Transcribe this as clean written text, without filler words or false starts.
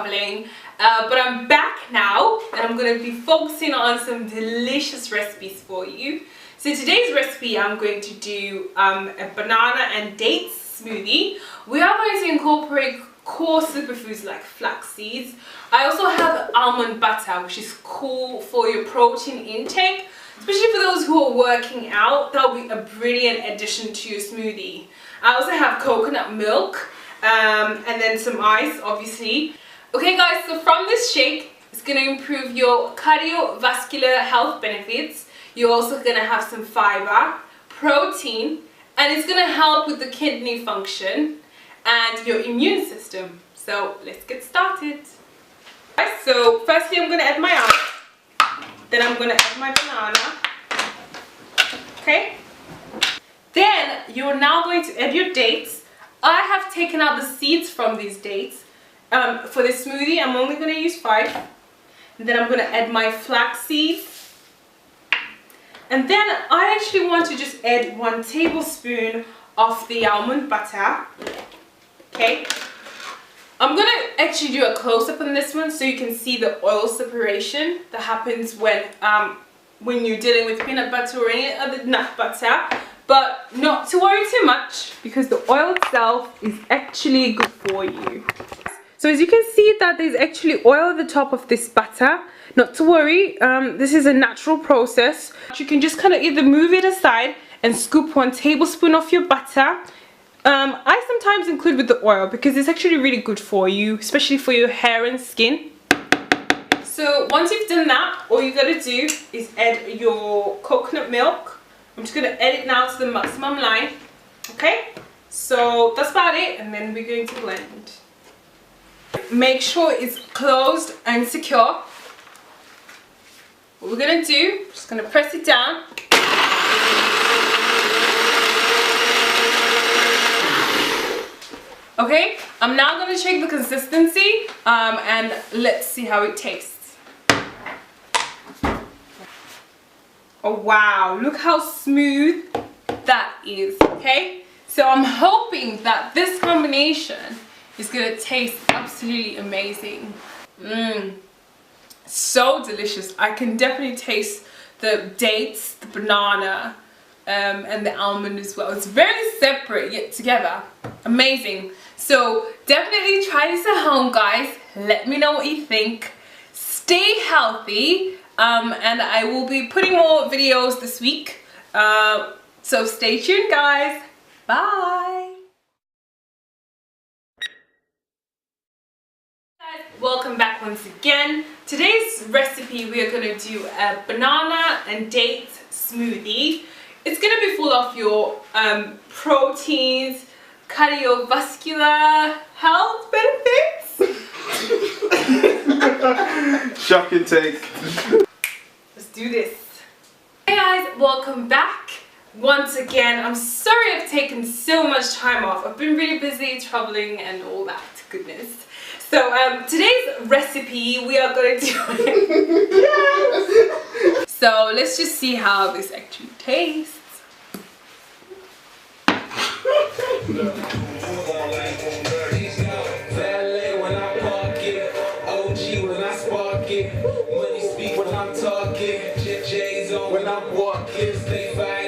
traveling, but I'm back now and I'm going to be focusing on some delicious recipes for you. So today's recipe, I'm going to do a banana and dates smoothie. We are going to incorporate core superfoods like flax seeds. I also have almond butter, which is cool for your protein intake, especially for those who are working out. That'll be a brilliant addition to your smoothie. I also have coconut milk and then some ice, obviously. Okay guys, so from this shake, it's going to improve your cardiovascular health benefits. You're also going to have some fiber, protein, and it's going to help with the kidney function and your immune system. So let's get started. So firstly I'm going to add my ice, then I'm going to add my banana. Okay, then you're now going to add your dates. I have taken out the seeds from these dates. For this smoothie I'm only going to use 5. And then I'm going to add my flax seeds. And then I actually want to just add 1 tablespoon of the almond butter. Okay, I'm going to actually do a close-up on this one so you can see the oil separation that happens when you're dealing with peanut butter or any other nut butter. But not to worry too much because the oil itself is actually good for you. So as you can see that there's actually oil at the top of this butter. Not to worry, this is a natural process. You can just kind of either move it aside and scoop 1 tablespoon of your butter. I sometimes include with the oil because it's actually really good for you, especially for your hair and skin. So once you've done that, all you gotta do is add your coconut milk. I'm just gonna add it now to the maximum line. Okay, so that's about it, and then we're going to blend. Make sure it's closed and secure. What we're gonna do, just gonna press it down. Okay, I'm now gonna check the consistency and let's see how it tastes. Oh wow, look how smooth that is. Okay, so I'm hoping that this combination is gonna taste absolutely amazing. So delicious. I can definitely taste the dates, the banana, and the almond as well. It's very separate yet together. Amazing. So definitely try this at home, guys. Let me know what you think. Stay healthy, and I will be putting more videos this week. So stay tuned, guys. Bye. Welcome back once again. Today's recipe, we are going to do a banana and date smoothie. It's going to be full of your proteins, cardiovascular health benefits. Shocking take. Let's do this. Hey guys, welcome back once again. I'm sorry I've taken so much time off. I've been really busy traveling and all that goodness. So today's recipe, we are going to do it. So let's just see how this actually tastes. When I'm walking, stay fine.